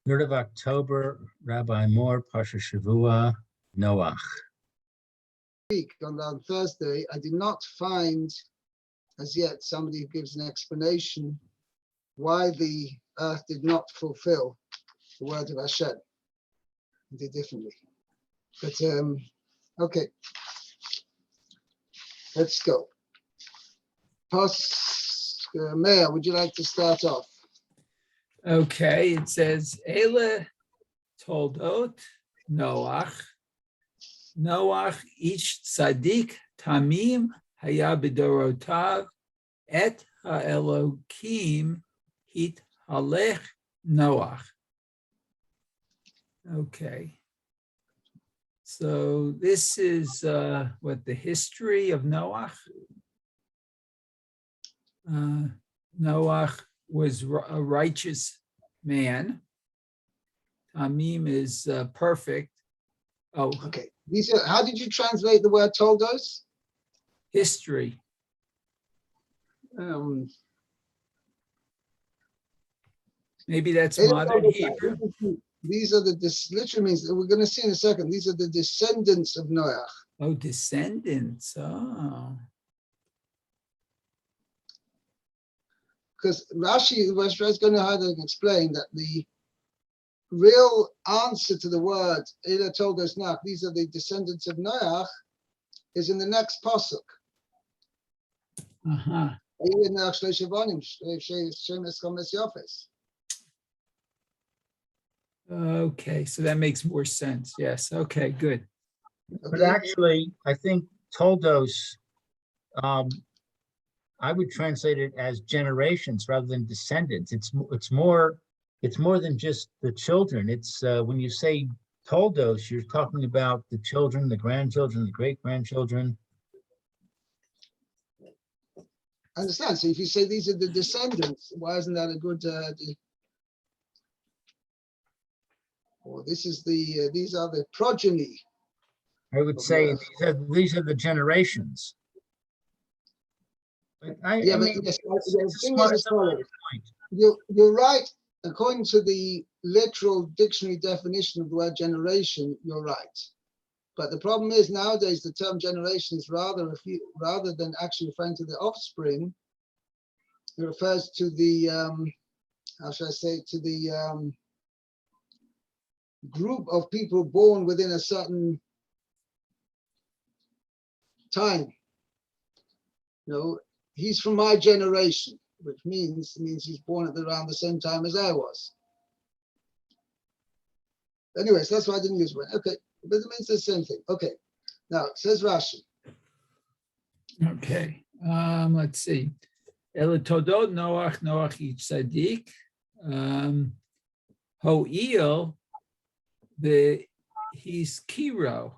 3rd of October, Rabbi Moore, Parsha Shavua, Noach. On Thursday, I did not find as yet somebody who gives an explanation why the earth did not fulfill the word of Hashem. It did differently. But okay, let's go. Mayor, would you like to start off? Okay, it says, Ele toldot Noach. Noach ish tzaddik tamim haya b'dorotav et ha'elokim hit halech Noach. Okay. So this is what the history of Noach. Noach was a righteous man. Tamim is perfect. Oh, okay. How did you translate the word toldos? History. Maybe that's modern Hebrew. These are this literally means, we're going to see in a second, these are the descendants of Noach. Oh, descendants. Oh. Because Rashi is going to have to explain that the real answer to the word Ela told us Noach, these are the descendants of Noach, is in the next pasuk. Okay, so that makes more sense. Yes. Okay, good. But actually, I think Toldos, I would translate it as generations rather than descendants. It's more than just the children. It's when you say Toldos, you're talking about the children, the grandchildren, the great-grandchildren. I understand. So if you say these are the descendants, why isn't that a good? Or this is these are the progeny. I would say these are the generations. But You're right. According to the literal dictionary definition of the word generation, you're right. But the problem is nowadays the term generation is rather than actually referring to the offspring, it refers to the how should I say, to the group of people born within a certain time. You know, he's from my generation, which means he's born at around the same time as I was. Anyways, that's why I didn't use one. Okay, but it means the same thing. Okay, now says Rashi. Okay, let's see. El todot Noach ich tzaddik. Ho'il he's kiro.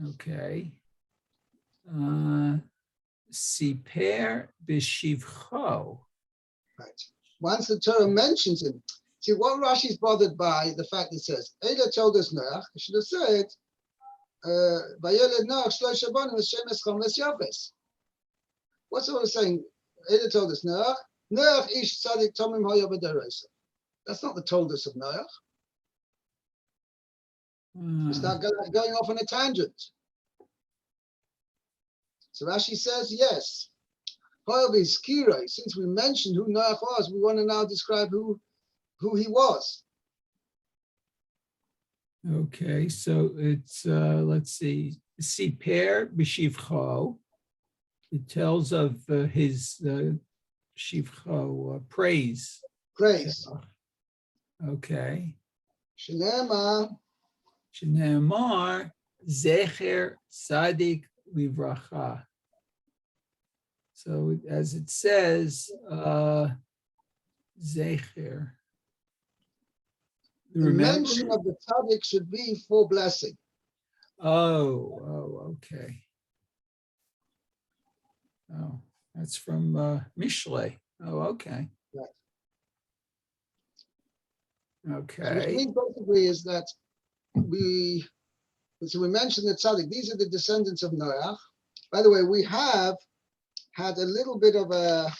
Okay. Siper b'shivcho. Right. Once the Torah mentions him, see what Rashi is bothered by the fact it says, Ela told us Noach, it should have said, Vayeled Noach shlosh banim Hashem eschom lesyafes. What's all saying? Ela told us Noach ish tzadik tomim hoya b'dorosa. That's not the told us of Noach. It's not going off on a tangent. So Rashi says, yes. Since we mentioned who Noach was, we want to now describe who he was. Okay, so it's let's see, Siper b'shivcho. It tells of his shivcho praise. Praise. Okay. Shenema zecher tzadik livracha. So as it says, zecher. The mention of the tzaddik should be for blessing. Oh, okay. Oh, that's from Mishle. Oh, okay. Right. Okay. So what it means basically is that we mentioned the tzaddik. These are the descendants of Noach. By the way, we have had a little bit of a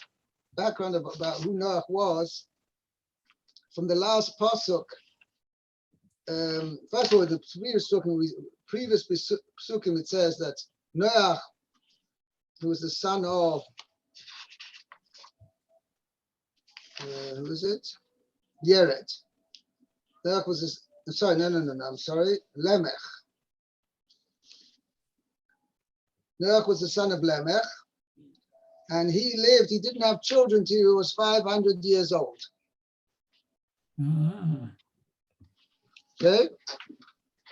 background about who Noach was from the last pasuk. First of all, the previous psukim, it says that Noach, who was the son of, who is it? Yered. Noach was his, I'm sorry, Lemech. Noach was the son of Lemech, and he didn't have children till he was 500 years old. Ah, Okay?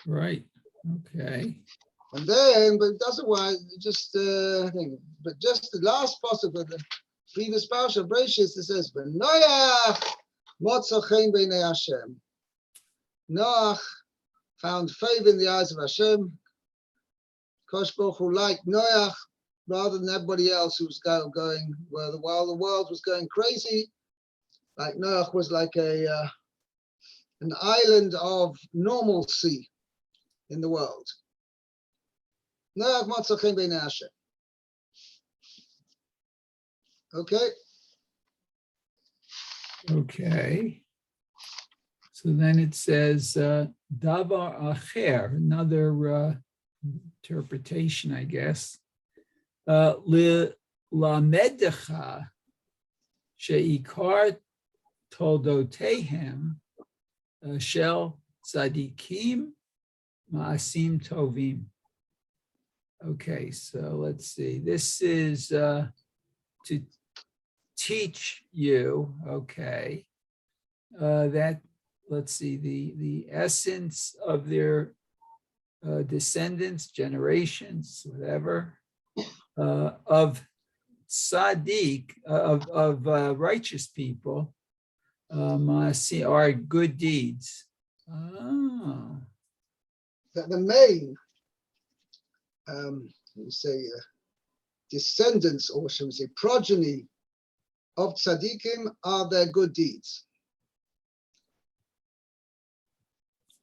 right. Okay. And then, but it doesn't why just but just the last possible the previous parsha Bereshis, it says, "Noach motza chen b'nei Hashem." Noach found favor in the eyes of Hashem. Kosh Baruch Hu liked Noach rather than everybody else who was going while the world was going crazy. Like Noach was like an island of normalcy in the world. Noach motza chen b'nei Hashem. Okay. Okay. So then it says, Davar Acher, another interpretation, I guess. Lamedecha she'ikar toldotehem shel tzadikim ma'asim tovim. Okay, so let's see. This is to teach you, okay, that, let's see, the essence of their descendants, generations, whatever, of tzaddik, of righteous people, are good deeds. Oh. That the main, descendants, or shall we say progeny of tzaddikim are their good deeds.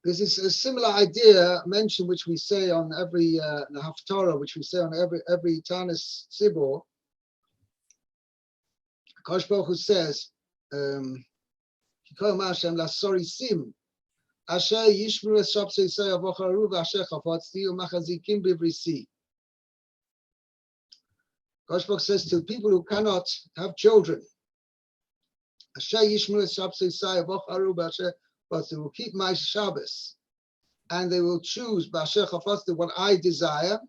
This is a similar idea mentioned, which we say on every the Haftarah, which we say on every Tanis Tzibor. Kosh Baruch Hu says, "Kol Hashem lasorisim, asher yishmru es shabsei say avocharu v'asher chafatzti u'machazikim bivrisi." Kosh Baruch says to people who cannot have children, asher yishmru es shabsei say avocharu v'asher, but they will keep my Shabbos, and they will choose b'asher chafatzti, what I desire,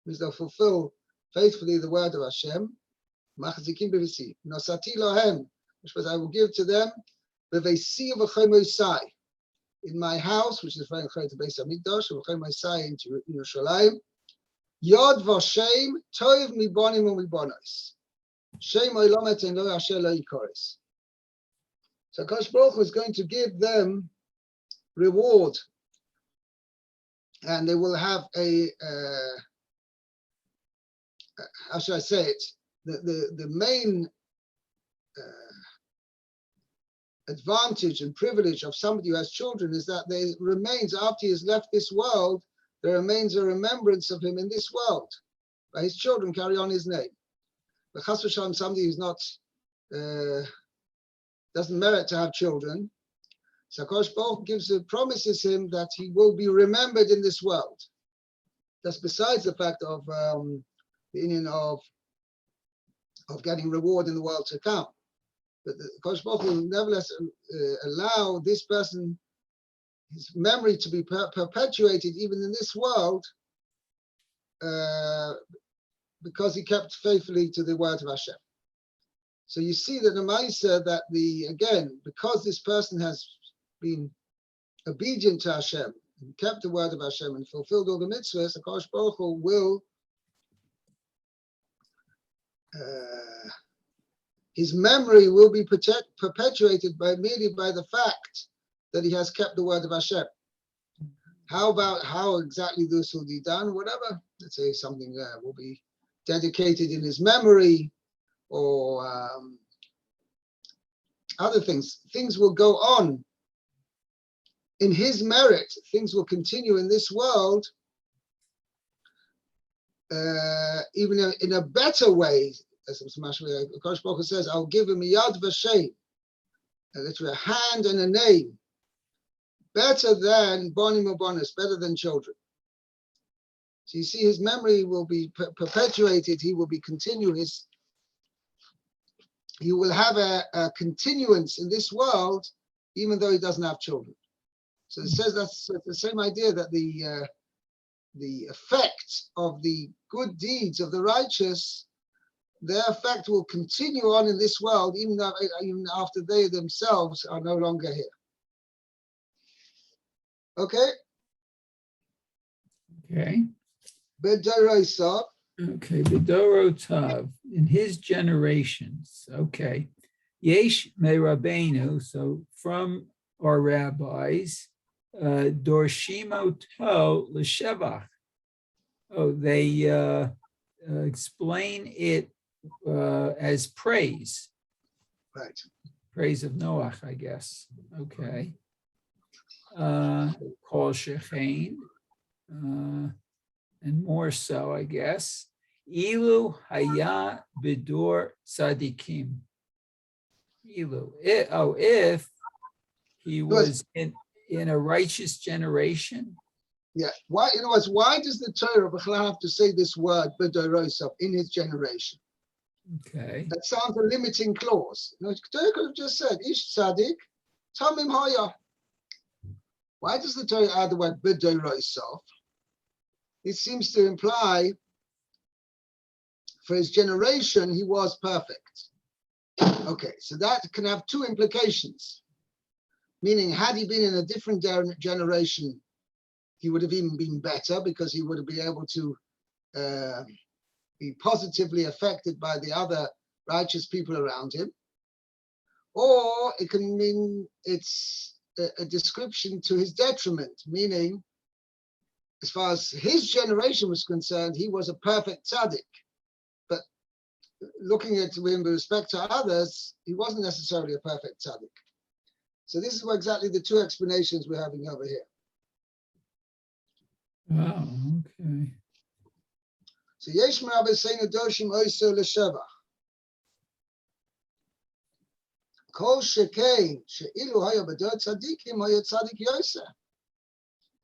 means they'll fulfill faithfully the word of Hashem. Machazikim b'visi nosati lohem, which was I will give to them b'veisi v'chemosai, in my house, which is referring to Beis Hamikdash, v'chemosai into Yerushalayim. Yod v'shem tov mibonim u'mibonos, shem olam etin lo yasher lo yikoris. So Kosh Baruch Hu is going to give them reward, and they will have how should I say it? The main advantage and privilege of somebody who has children is that there remains, after he has left this world, there remains a remembrance of him in this world. But his children carry on his name. But Chas v'Shalom, somebody who's not doesn't merit to have children, so Kosh Baruch promises him that he will be remembered in this world. That's besides the fact of the union of getting reward in the world to come. But Kosh Baruch will nevertheless allow this person, his memory, to be perpetuated even in this world, because he kept faithfully to the word of Hashem. So you see that the Ma'aseh, that because this person has been obedient to Hashem and kept the word of Hashem and fulfilled all the mitzvahs, the Kosh Baruch Hu will his memory will be perpetuated merely by the fact that he has kept the word of Hashem. How exactly this will be done? Whatever. Let's say something will be dedicated in his memory, or other things. Things will go on in his merit. Things will continue in this world, even in a better way. As Kosh Baruch Hu says, I'll give him a yad v'shem. literally a hand and a name, better than bonim or bonus, better than children. So you see, his memory will be perpetuated. He will be continuous. He will have a continuance in this world, even though he doesn't have children. So it says that's the same idea, that the effect of the good deeds of the righteous, their effect will continue on in this world, even after they themselves are no longer here. Okay? Okay. B'dorosav. Okay. B'dorotav, in his generations. Okay. Yesh me Rabbeinu, so from our rabbis, Dorshimo to l'shevach. Oh, they explain it as praise. Right. Praise of Noach, I guess. Okay. Kol shechein, and more so, I guess. Ilu haya b'dor tzadikim. Ilu. If he was in a righteous generation. Yeah. Why? In other words, why does the Torah have to say this word b'dorosav, in his generation? Okay. That sounds a limiting clause. The Torah could have just said ish tzadik tamim haya. Why does the Torah add the word b'dorosav? It seems to imply for his generation he was perfect. Okay, so that can have two implications. Meaning, had he been in a different generation, he would have even been better, because he would have been able to be positively affected by the other righteous people around him. Or it can mean it's a description to his detriment, meaning, as far as his generation was concerned, he was a perfect tzaddik. But looking at him with respect to others, he wasn't necessarily a perfect tzaddik. So this is what exactly the two explanations we're having over here. Wow, okay. So Yesh Merabah is saying Adoshim Oiso L'Shevach. Kol Shekein She'ilu Haya B'dor Tzadikim Haya Tzadik Yosef.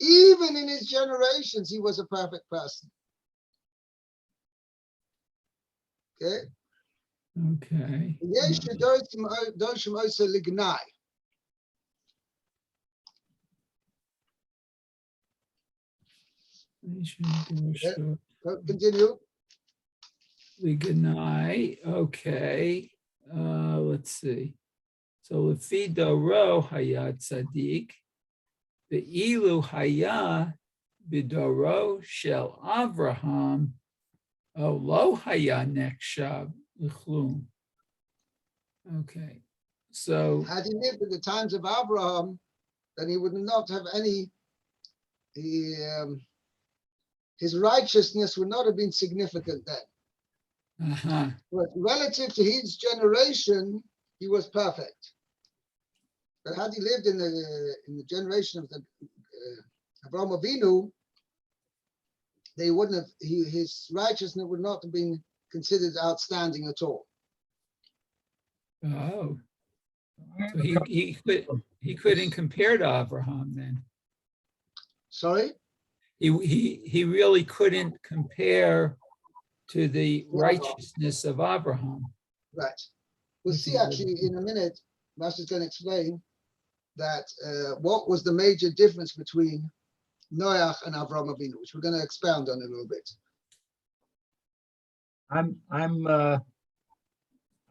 Even in his generations, he was a perfect person. Okay. Okay. Yesh Adoshim Oiso L'Gnai. Continue. Liganai. Okay. Let's see. So Lefidoro Hayat Tzadik, the Ilu Haya Bidoro Shel Avraham, Lo Haya Nekshab L'chlum. Okay. So had he lived in the times of Abraham, then he would not have any. His righteousness would not have been significant then. But relative to his generation, he was perfect. But had he lived in the generation of the Avraham Avinu, they wouldn't have. His righteousness would not have been considered outstanding at all. Oh, so he couldn't compare to Abraham then. Sorry? He really couldn't compare to the righteousness of Abraham. Right. We'll see actually in a minute. Rashi is going to explain that what was the major difference between Noach and Avraham Avinu, which we're going to expound on a little bit. I'm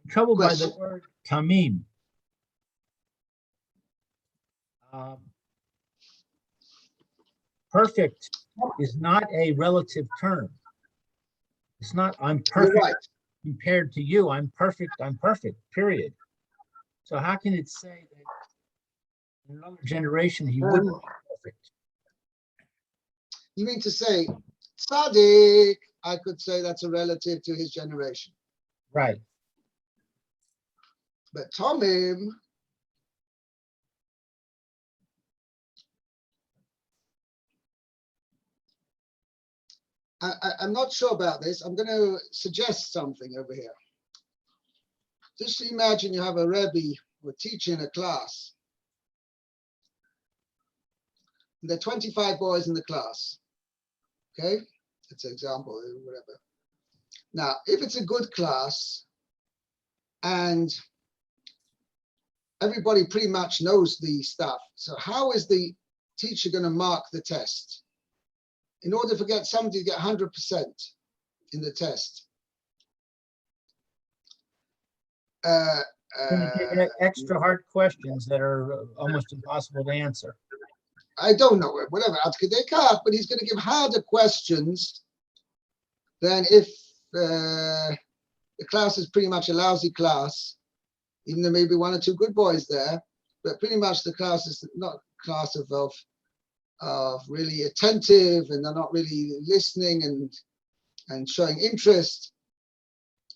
troubled by the word tamim. Perfect is not a relative term. It's not I'm perfect You're right. compared to you. I'm perfect, period. So how can it say that in another generation he wouldn't be perfect? You mean to say, Tzaddik, I could say that's a relative to his generation. Right. But Tomim, I'm not sure about this. I'm going to suggest something over here. Just imagine you have a Rebbe were teaching a class. There are 25 boys in the class. Okay, that's an example, whatever. Now, if it's a good class and everybody pretty much knows the stuff, so how is the teacher going to mark the test? In order to get somebody to get 100% in the test, Extra hard questions that are almost impossible to answer. I don't know, whatever, but he's going to give harder questions than if the class is pretty much a lousy class, even though maybe one or two good boys there, but pretty much the class is not a class of really attentive, and they're not really listening and showing interest.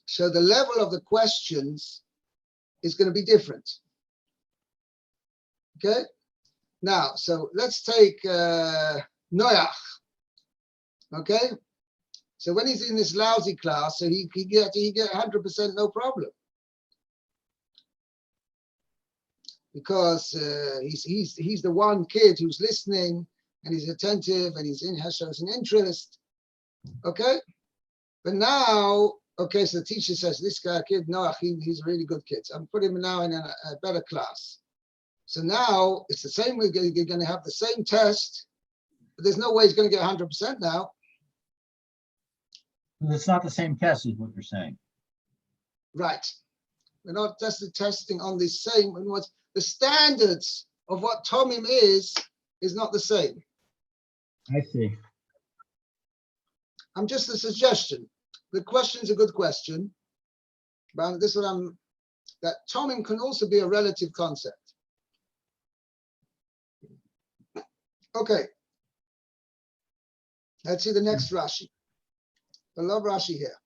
So the level of the questions is going to be different. Okay? Now, so let's take Noach. Okay? So when he's in this lousy class, so he get 100% no problem. Because he's the one kid who's listening and he's attentive and shows an interest. Okay? But now, okay, so the teacher says, this guy, kid, Noach, he's a really good kid. So I'm putting him now in a better class. So now it's the same, you're going to have the same test, but there's no way he's going to get 100% now. It's not the same test, is what you're saying. Right. We're not testing on the same, the standards of what Tomim is not the same. I see. I'm just a suggestion. The question's a good question, but this is what that Tomim can also be a relative concept. Okay. Let's see the next Rashi. I love Rashi here.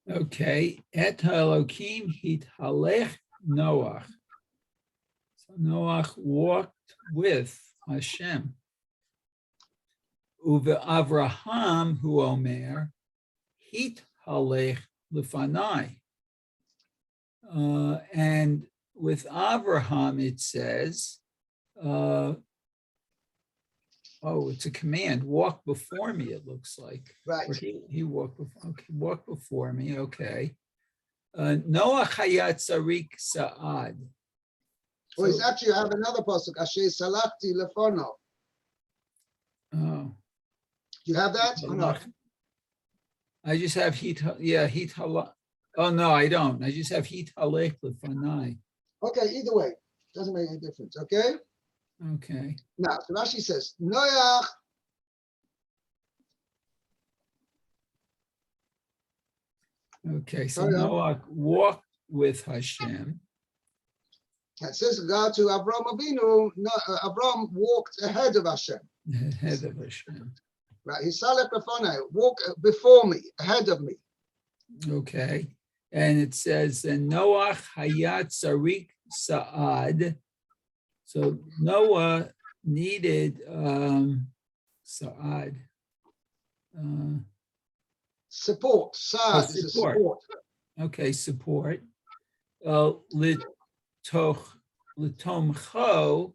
Okay. Et Elokim hithalech Noach. So Noach walked with Hashem. Uve Avraham hu omer hithalech lefanai. And with Avraham it says, it's a command. Walk before me, it looks like. Right. Or he walked before. Okay, walk before me. Okay. Noach hayat tzarik sa'ad. Well, it's actually, I have another pasuk. Asher salachti lefono. Oh. You have that or not? I just have hit halach. Oh no, I don't. I just have hit halech lefanai. Okay, either way, doesn't make any difference. Okay. Okay. Now, so Rashi says, Noach. Okay, so Noach walked with Hashem. It says God to Avram Avinu. Avram walked ahead of Hashem. Ahead of Hashem. Right. He salek lefonai, walk before me, ahead of me. Okay, and it says, and Noach hayat tzarik sa'ad. So Noah needed sa'ad. Support. Sa'ad is a support. Okay, support. Litomcho.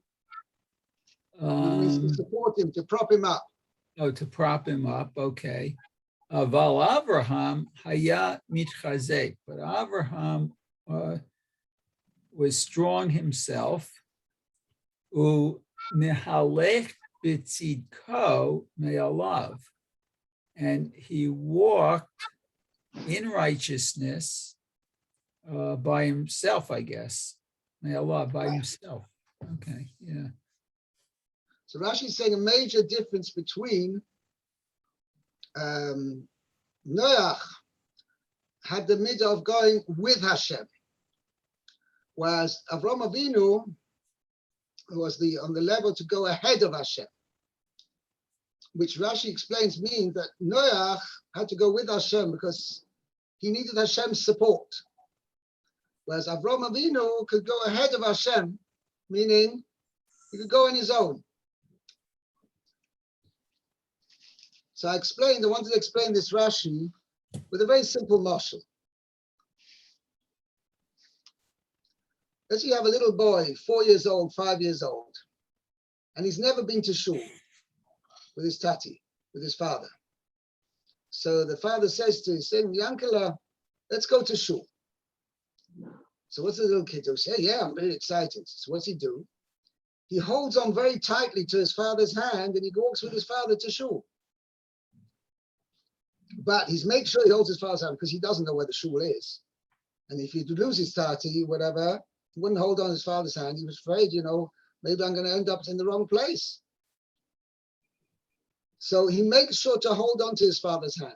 Means to support him, to prop him up. Oh, to prop him up. Okay. Val Avraham haya mitchazek, but Avraham was strong himself. U mehalech b'tzidko me'alav, and he walked in righteousness by himself, I guess. Me'alav, by himself. Okay, yeah. So Rashi is saying a major difference between Noach had the midah of going with Hashem, whereas Avram Avinu was on the level to go ahead of Hashem, which Rashi explains means that Noach had to go with Hashem because he needed Hashem's support, whereas Avram Avinu could go ahead of Hashem, meaning he could go on his own. So I wanted to explain this Rashi with a very simple mashal. Let's say you have a little boy, 4 years old, 5 years old, and he's never been to shul with his tati, with his father. So the father says to him, Yankala, let's go to shul. So what's the little kid do? Say, yeah, I'm very excited. So what's he do? He holds on very tightly to his father's hand and he walks with his father to shul. But he's made sure he holds his father's hand because he doesn't know where the shul is. And if he loses his tati, whatever, he wouldn't hold on his father's hand. He was afraid, maybe I'm going to end up in the wrong place. So he makes sure to hold on to his father's hand.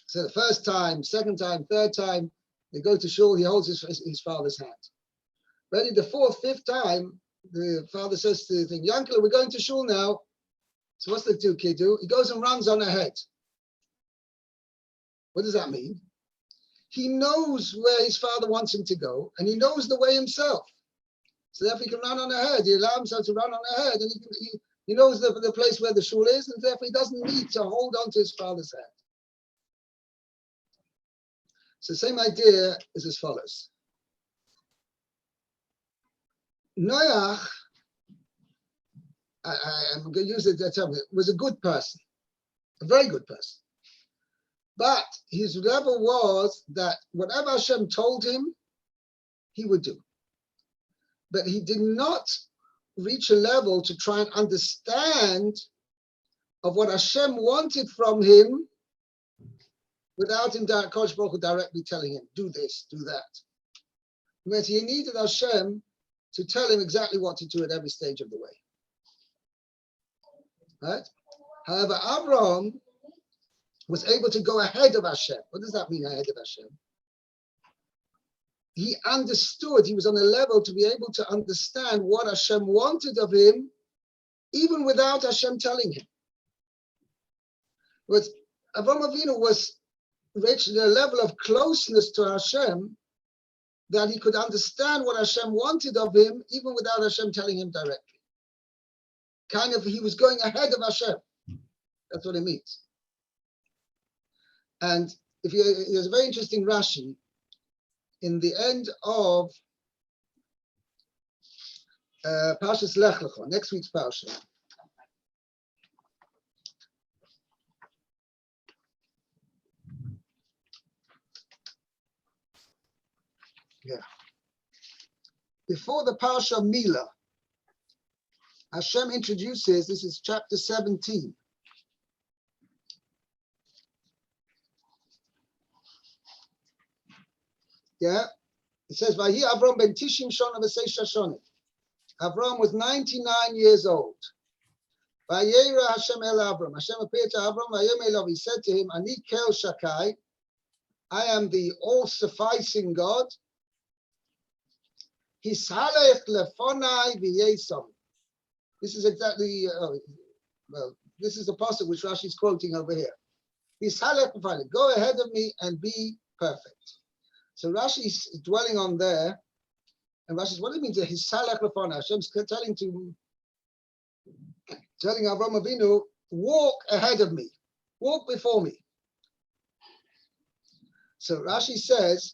So the first time, second time, third time, they go to shul, he holds his father's hand. Ready, the fourth, fifth time, the father says to the thing, Yankele, we're going to shul now. So what's the two kid do? He goes and runs on ahead. What does that mean? He knows where his father wants him to go, and he knows the way himself. So therefore he can run on ahead. He allows himself to run on ahead, and he knows the place where the shul is, and therefore he doesn't need to hold on to his father's hand. So the same idea is as follows. Noach, I'm going to use it that term, was a good person, a very good person. But his level was that whatever Hashem told him, he would do. But he did not reach a level to try and understand of what Hashem wanted from him without him Kodesh Baruch Hu directly telling him, do this, do that. But he needed Hashem to tell him exactly what to do at every stage of the way. Right? However, Abraham was able to go ahead of Hashem. What does that mean, ahead of Hashem? He understood, he was on a level to be able to understand what Hashem wanted of him, even without Hashem telling him. But Avraham Avinu was reached a level of closeness to Hashem that he could understand what Hashem wanted of him, even without Hashem telling him directly. Kind of, he was going ahead of Hashem. That's what it means. And there's a very interesting Rashi in the end of Parsha's Lech Lecha, next week's Parsha. Yeah. Before the Parsha Mila, Hashem introduces, this is chapter 17. Yeah, it says, Vahi Avram ben Tishim Shona v'Seisha Shona. Avram was 99 years old. Vayera Hashem el Avram. Hashem appeared to Avram. Vayom Elav. He said to him, Ani kel shakai. I am the all-sufficing God. Hishalech lefonai v'yesam. This is exactly, this is the passage which Rashi is quoting over here. Hishalech lefonai. Go ahead of me and be perfect. So Rashi is dwelling on there, and Rashi says, what do you mean to Hishalech lefonai? Hashem's telling Avraham Avinu, walk ahead of me, walk before me. So Rashi says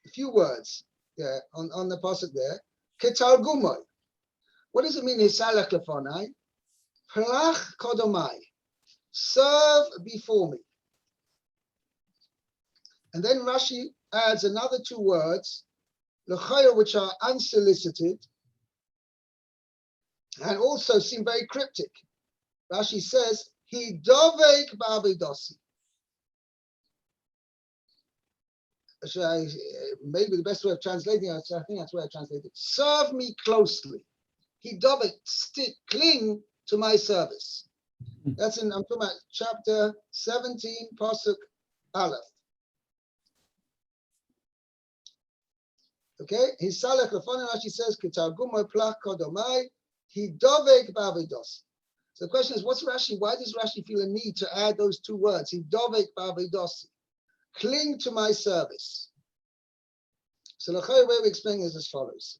a few words there on the pasuk there. Ketargumai. What does it mean? Hishalech lefonai. Plach kodomai. Serve before me. And then Rashi adds another two words, l'chayr, which are unsolicited and also seem very cryptic. Rashi says, "He dovek ba'avidosi." Maybe the best way of translating it, I think that's where I translated. Serve me closely. He dovek, stick, cling to my service. That's I'm talking about chapter 17, pasuk Aleph. Okay, Hishalech lefonai, Rashi says, Ketargumai plach kodomai, he dovek ba'avidos. So the question is, what's Rashi? Why does Rashi feel a need to add those two words? He dovek ba'avidos. Cling to my service. So the way we explain is as follows.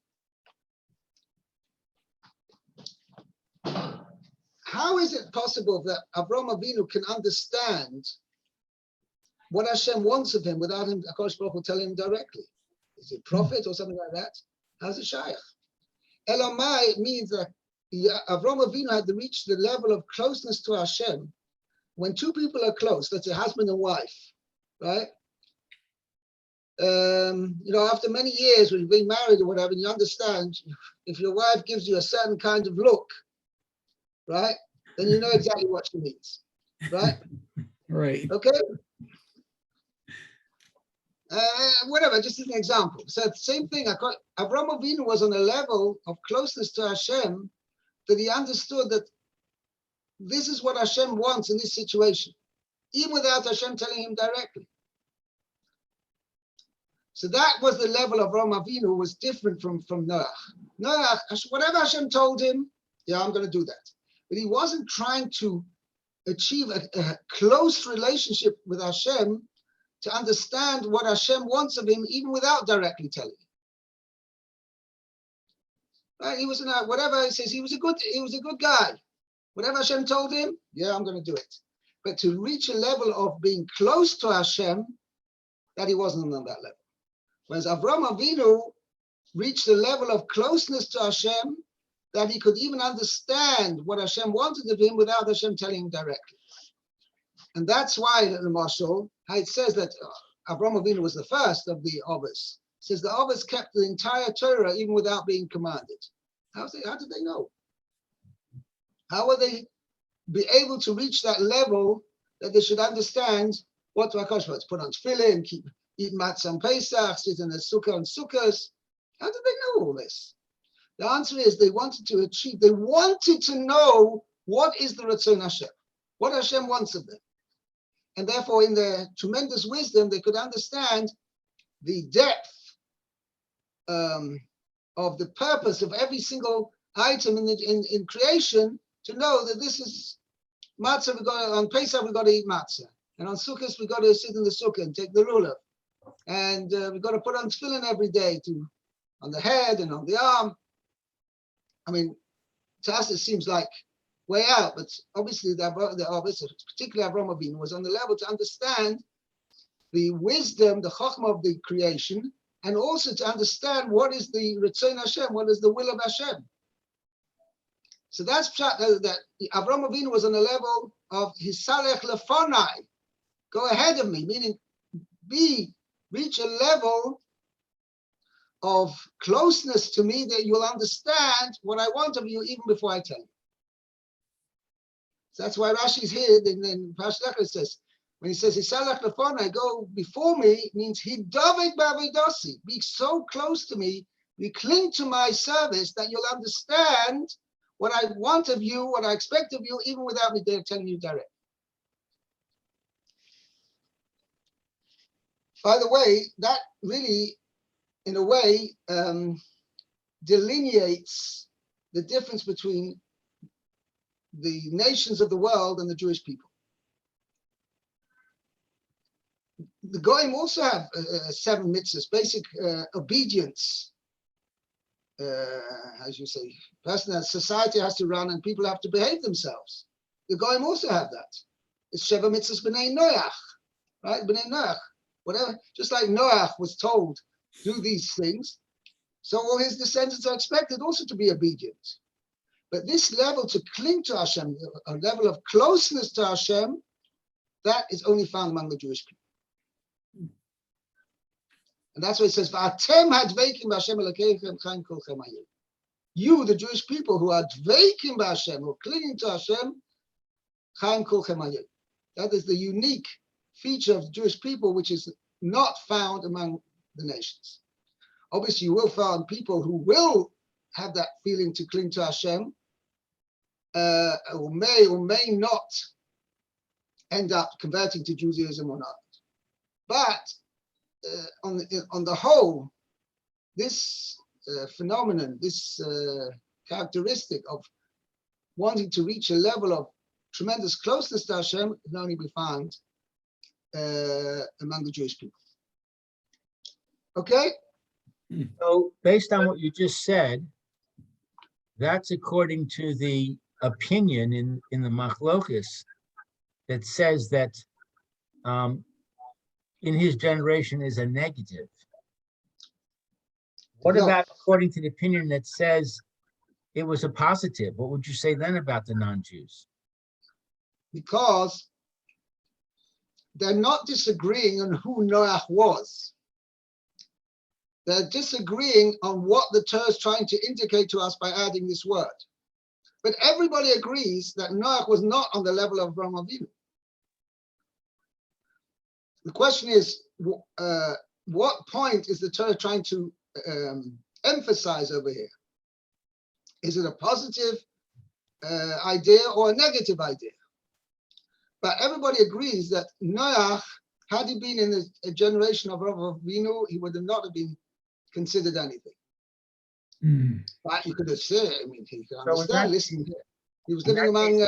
How is it possible that Avraham Avinu can understand what Hashem wants of him without him, Akash Baruch Hu, telling him directly? Is it prophet or something like that? How's it shaykh? Elamai means that Avram Avinu had reached the level of closeness to Hashem. When two people are close, let's say husband and wife, right? After many years when you've been married or whatever, you understand if your wife gives you a certain kind of look, right? Then you know exactly what she means, right? Right. Okay. Whatever, just as an example. So the same thing. Avram Avinu was on a level of closeness to Hashem that he understood that this is what Hashem wants in this situation, even without Hashem telling him directly. So that was the level of Avram Avinu, was different from Noach. Noach, whatever Hashem told him, yeah, I'm going to do that. But he wasn't trying to achieve a close relationship with Hashem to understand what Hashem wants of him, even without directly telling him. Right? He was whatever he says. He was a good guy. Whatever Hashem told him, yeah, I'm going to do it. But to reach a level of being close to Hashem, that he wasn't on that level. Whereas Avram Avinu reached a level of closeness to Hashem that he could even understand what Hashem wanted of him without Hashem telling him directly. And that's why the Mashal, how it says that Avram Avinu was the first of the Ovis. It says the Ovis kept the entire Torah even without being commanded. How did they know? How would they be able to reach that level that they should understand what to accomplish? Put on tefillin, eat matzah on Pesach, sit in the sukkah on sukkahs. How did they know all this? The answer is they wanted to know what is the Ratzon Hashem, what Hashem wants of them. And therefore, in their tremendous wisdom, they could understand the depth of the purpose of every single item in creation, to know that this is matzah. On Pesach we got to eat matzah, and on Sukkot we got to sit in the sukkah and take the ruler, and we got to put on tefillin every day on the head and on the arm. I mean, to us it seems like way out, but obviously particularly Avram Avinu, was on the level to understand the wisdom, the chokhmah of the creation, and also to understand what is the Ratzon Hashem, what is the will of Hashem. So that's that Avram Avinu was on the level of Hisalech lefonai, go ahead of me, meaning reach a level of closeness to me that you'll understand what I want of you even before I tell you. So that's why Rashi's here. Then Parsha says, when he says Hisalech lefonai, go before me, means hidavek b'avodasi, be so close to me, you cling to my service that you'll understand what I want of you, what I expect of you, even without me telling you directly. By the way, that really, in a way, delineates the difference between the nations of the world and the Jewish people. The Goyim also have 7 mitzvahs, basic obedience. As you say, person that society has to run and people have to behave themselves. The Goyim also have that. It's Sheva Mitzvahs B'nai Noach, right? B'nai Noach, whatever. Just like Noach was told, do these things, so all his descendants are expected also to be obedient. But this level to cling to Hashem, a level of closeness to Hashem, that is only found among the Jewish people. And that's why it says, you, the Jewish people who are dveikim b'Hashem, who are clinging to Hashem, chaim kolchem hayom. That is the unique feature of the Jewish people, which is not found among the nations. Obviously, you will find people who will have that feeling to cling to Hashem, or may not end up converting to Judaism or not. But on the whole, this phenomenon, this characteristic of wanting to reach a level of tremendous closeness to Hashem can only be found among the Jewish people. Okay? So based on what you just said, that's according to the opinion in the Machlokes that says that in his generation is a negative. What No. about according to the opinion that says it was a positive? What would you say then about the non-Jews? Because they're not disagreeing on who Noach was. They're disagreeing on what the Torah is trying to indicate to us by adding this word. But everybody agrees that Noach was not on the level of Avraham Avinu. The question is, what point is the Torah trying to emphasize over here? Is it a positive idea or a negative idea? But everybody agrees that Noach, had he been in a generation of Avraham Avinu, he would not have been considered anything. But you could have said, I mean, he could understand, listen, he was living among...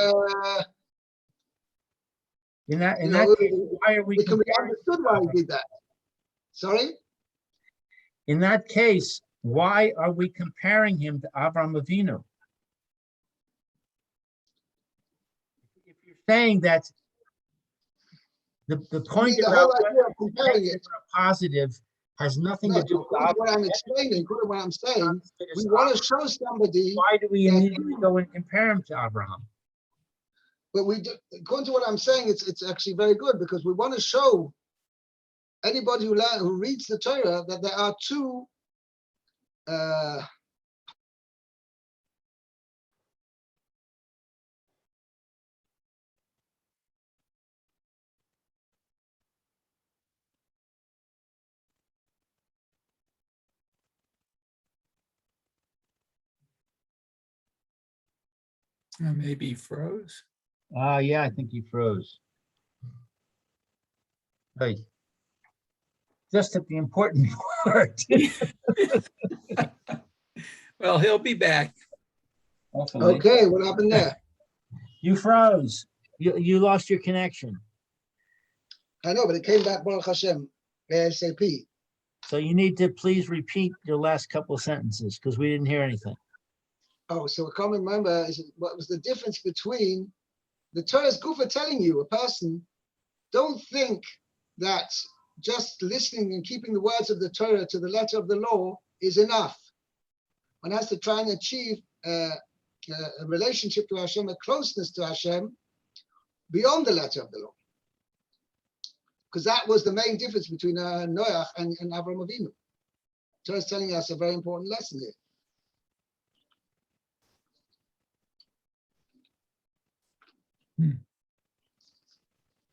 In that case, why are we it can be comparing? understood why he did that. Sorry? In that case, why are we comparing him to Avraham Avinu? If you're saying that the point the about whole idea of comparing it, positive has nothing to do with what I'm explaining, what I'm saying, we want to show somebody. Why do we immediately go and compare him to Abraham? But according to what I'm saying, it's actually very good, because we want to show anybody who reads the Torah that there are two Maybe he froze. Yeah, I think he froze. Right. Just at the important part. Well, he'll be back. Hopefully. Okay, what happened there? You froze. You lost your connection. I know, but it came back, Baruch Hashem, ASAP. So you need to please repeat your last couple of sentences, because we didn't hear anything. Oh, so I can't remember what was the difference between the Torah's Gufa telling you, a person, don't think that just listening and keeping the words of the Torah to the letter of the law is enough. One has to try and achieve a relationship to Hashem, a closeness to Hashem beyond the letter of the law. Because that was the main difference between Noach and Avraham Avinu. Torah is telling us a very important lesson here.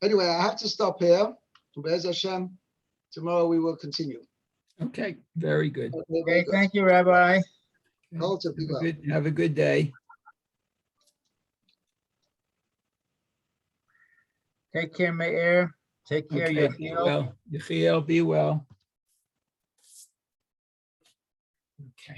Anyway, I have to stop here. Be'ez Hashem, tomorrow we will continue. Okay, very good. Okay, thank you, Rabbi. Have a good day. Take care, Meir. Take care, Okay, be Yechiel. well. Yechiel, be well. Okay.